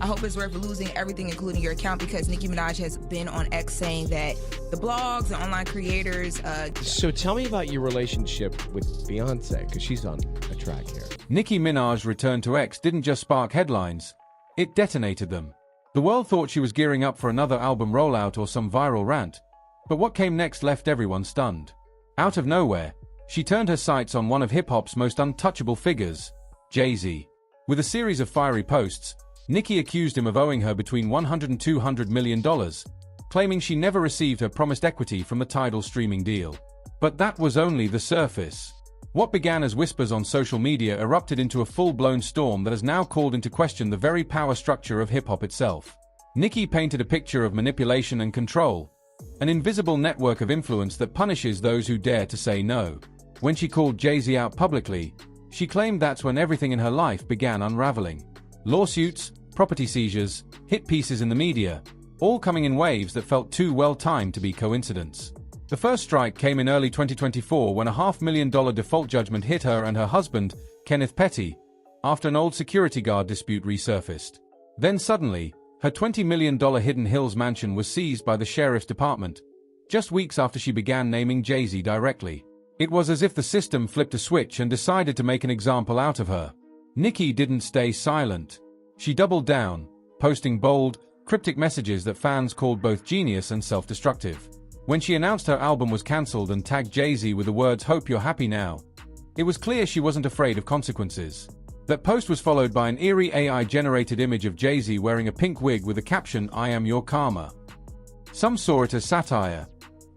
I hope it's worth losing everything, including your account, because Nicki Minaj has been on X saying that the blogs and online creators... So tell me about your relationship with Beyoncé, because she's on a track here. Nicki Minaj's return to X didn't just spark headlines, it detonated them. The world thought she was gearing up for another album rollout or some viral rant, but what came next left everyone stunned. Out of nowhere, she turned her sights on one of hip-hop's most untouchable figures, Jay-Z. With a series of fiery posts, Nicki accused him of owing her between $100 and $200 million, claiming she never received her promised equity from the Tidal streaming deal. But that was only the surface. What began as whispers on social media erupted into a full-blown storm that has now called into question the very power structure of hip-hop itself. Nicki painted a picture of manipulation and control, an invisible network of influence that punishes those who dare to say no. When she called Jay-Z out publicly, she claimed that's when everything in her life began unraveling. Lawsuits, property seizures, hit pieces in the media, all coming in waves that felt too well-timed to be coincidence. The first strike came in early 2024 when a $500,000 default judgment hit her and her husband, Kenneth Petty, after an old security guard dispute resurfaced. Then suddenly, her $20 million Hidden Hills mansion was seized by the sheriff's department, just weeks after she began naming Jay-Z directly. It was as if the system flipped a switch and decided to make an example out of her. Nicki didn't stay silent. She doubled down, posting bold, cryptic messages that fans called both genius and self-destructive. When she announced her album was cancelled and tagged Jay-Z with the words "Hope you're happy now," it was clear she wasn't afraid of consequences. That post was followed by an eerie AI-generated image of Jay-Z wearing a pink wig with the caption, "I am your karma." Some saw it as satire.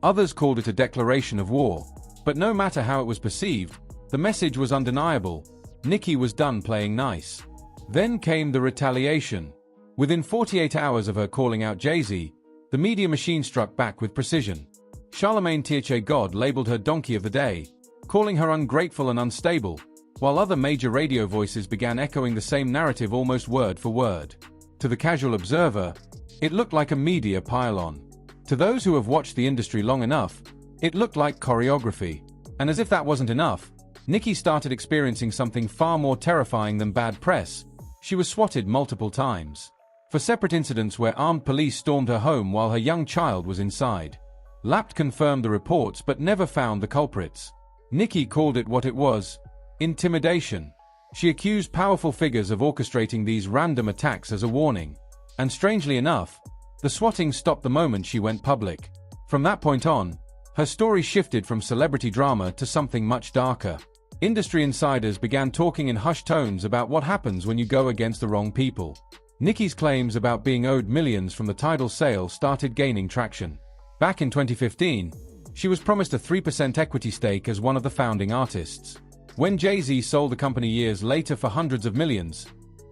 Others called it a declaration of war. But no matter how it was perceived, the message was undeniable. Nicki was done playing nice. Then came the retaliation. Within 48 hours of her calling out Jay-Z, the media machine struck back with precision. Charlamagne Tha God labeled her Donkey of the Day, calling her ungrateful and unstable, while other major radio voices began echoing the same narrative almost word for word. To the casual observer, it looked like a media pile-on. To those who have watched the industry long enough, it looked like choreography. And as if that wasn't enough, Nicki started experiencing something far more terrifying than bad press. She was swatted multiple times for separate incidents where armed police stormed her home while her young child was inside. Lapt confirmed the reports but never found the culprits. Nicki called it what it was: intimidation. She accused powerful figures of orchestrating these random attacks as a warning. And strangely enough, the swatting stopped the moment she went public. From that point on, her story shifted from celebrity drama to something much darker. Industry insiders began talking in hushed tones about what happens when you go against the wrong people. Nicki's claims about being owed millions from the Tidal sale started gaining traction. Back in 2015, she was promised a 3% equity stake as one of the founding artists. When Jay-Z sold the company years later for hundreds of millions,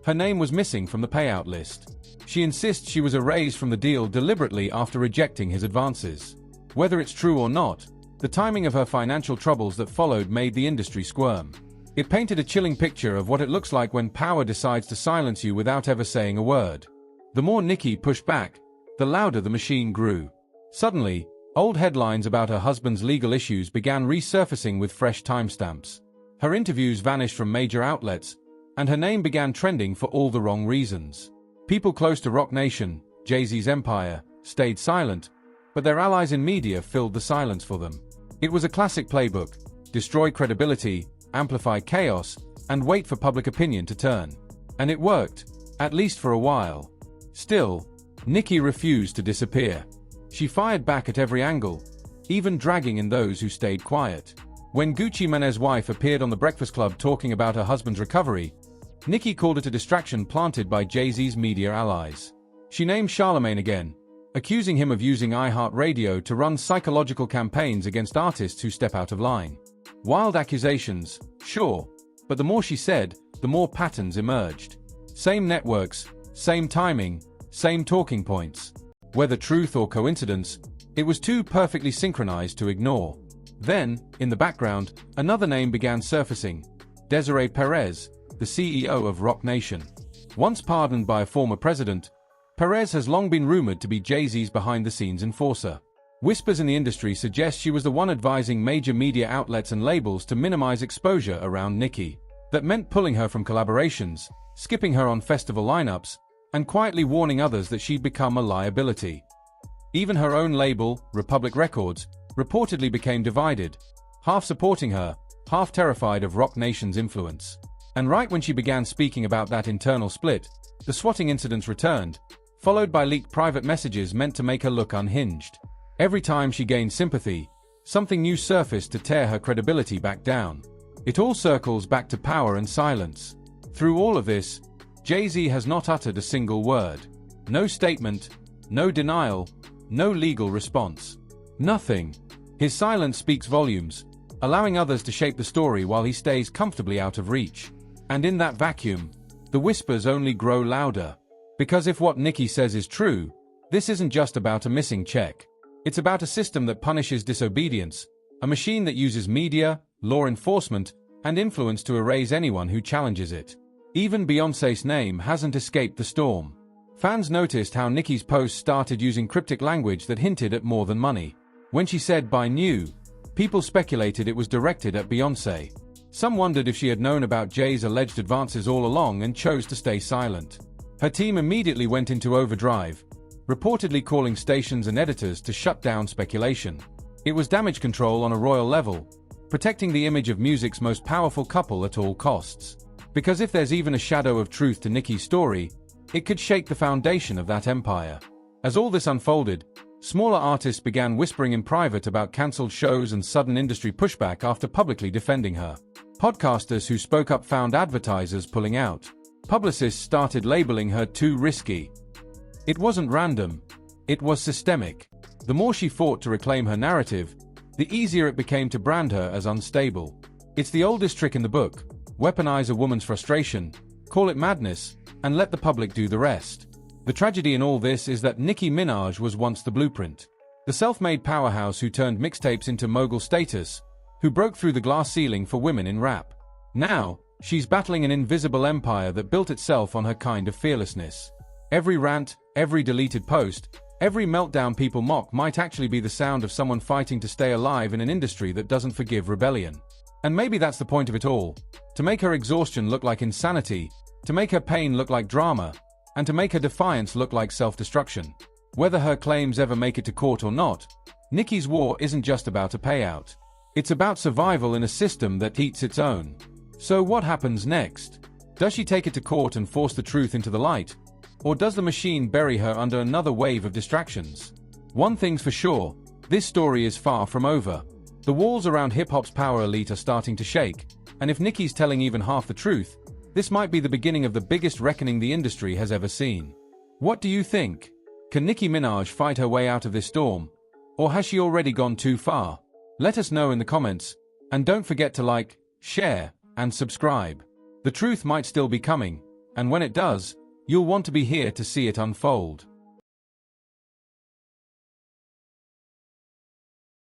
her name was missing from the payout list. She insists she was erased from the deal deliberately after rejecting his advances. Whether it's true or not, the timing of her financial troubles that followed made the industry squirm. It painted a chilling picture of what it looks like when power decides to silence you without ever saying a word. The more Nicki pushed back, the louder the machine grew. Suddenly, old headlines about her husband's legal issues began resurfacing with fresh timestamps. Her interviews vanished from major outlets, and her name began trending for all the wrong reasons. People close to Roc Nation, Jay-Z's empire, stayed silent, but their allies in media filled the silence for them. It was a classic playbook: destroy credibility, amplify chaos, and wait for public opinion to turn. And it worked, at least for a while. Still, Nicki refused to disappear. She fired back at every angle, even dragging in those who stayed quiet. When Gucci Mane's wife appeared on The Breakfast Club talking about her husband's recovery, Nicki called it a distraction planted by Jay-Z's media allies. She named Charlamagne again, accusing him of using iHeartRadio to run psychological campaigns against artists who step out of line. Wild accusations, sure, but the more she said, the more patterns emerged. Same networks, same timing, same talking points. Whether truth or coincidence, it was too perfectly synchronized to ignore. Then, in the background, another name began surfacing: Desiree Perez, the CEO of Roc Nation. Once pardoned by a former president, Perez has long been rumored to be Jay-Z's behind-the-scenes enforcer. Whispers in the industry suggest she was the one advising major media outlets and labels to minimize exposure around Nicki. That meant pulling her from collaborations, skipping her on festival lineups, and quietly warning others that she'd become a liability. Even her own label, Republic Records, reportedly became divided, half supporting her, half terrified of Roc Nation's influence. And right when she began speaking about that internal split, the swatting incidents returned, followed by leaked private messages meant to make her look unhinged. Every time she gained sympathy, something new surfaced to tear her credibility back down. It all circles back to power and silence. Through all of this, Jay-Z has not uttered a single word. No statement, no denial, no legal response. Nothing. His silence speaks volumes, allowing others to shape the story while he stays comfortably out of reach. And in that vacuum, the whispers only grow louder. Because if what Nicki says is true, this isn't just about a missing check. It's about a system that punishes disobedience, a machine that uses media, law enforcement, and influence to erase anyone who challenges it. Even Beyoncé's name hasn't escaped the storm. Fans noticed how Nicki's posts started using cryptic language that hinted at more than money. When she said "buy new," people speculated it was directed at Beyoncé. Some wondered if she had known about Jay's alleged advances all along and chose to stay silent. Her team immediately went into overdrive, reportedly calling stations and editors to shut down speculation. It was damage control on a royal level, protecting the image of music's most powerful couple at all costs. Because if there's even a shadow of truth to Nicki's story, it could shake the foundation of that empire. As all this unfolded, smaller artists began whispering in private about cancelled shows and sudden industry pushback after publicly defending her. Podcasters who spoke up found advertisers pulling out. Publicists started labeling her too risky. It wasn't random. It was systemic. The more she fought to reclaim her narrative, the easier it became to brand her as unstable. It's the oldest trick in the book: weaponize a woman's frustration, call it madness, and let the public do the rest. The tragedy in all this is that Nicki Minaj was once the blueprint. The self-made powerhouse who turned mixtapes into mogul status, who broke through the glass ceiling for women in rap. Now, she's battling an invisible empire that built itself on her kind of fearlessness. Every rant, every deleted post, every meltdown people mock might actually be the sound of someone fighting to stay alive in an industry that doesn't forgive rebellion. And maybe that's the point of it all: to make her exhaustion look like insanity, to make her pain look like drama, and to make her defiance look like self-destruction. Whether her claims ever make it to court or not, Nicki's war isn't just about a payout. It's about survival in a system that eats its own. So what happens next? Does she take it to court and force the truth into the light? Or does the machine bury her under another wave of distractions? One thing's for sure, this story is far from over. The walls around hip-hop's power elite are starting to shake, and if Nicki's telling even half the truth, this might be the beginning of the biggest reckoning the industry has ever seen. What do you think? Can Nicki Minaj fight her way out of this storm? Or has she already gone too far? Let us know in the comments, and don't forget to like, share, and subscribe. The truth might still be coming, and when it does, you'll want to be here to see it unfold.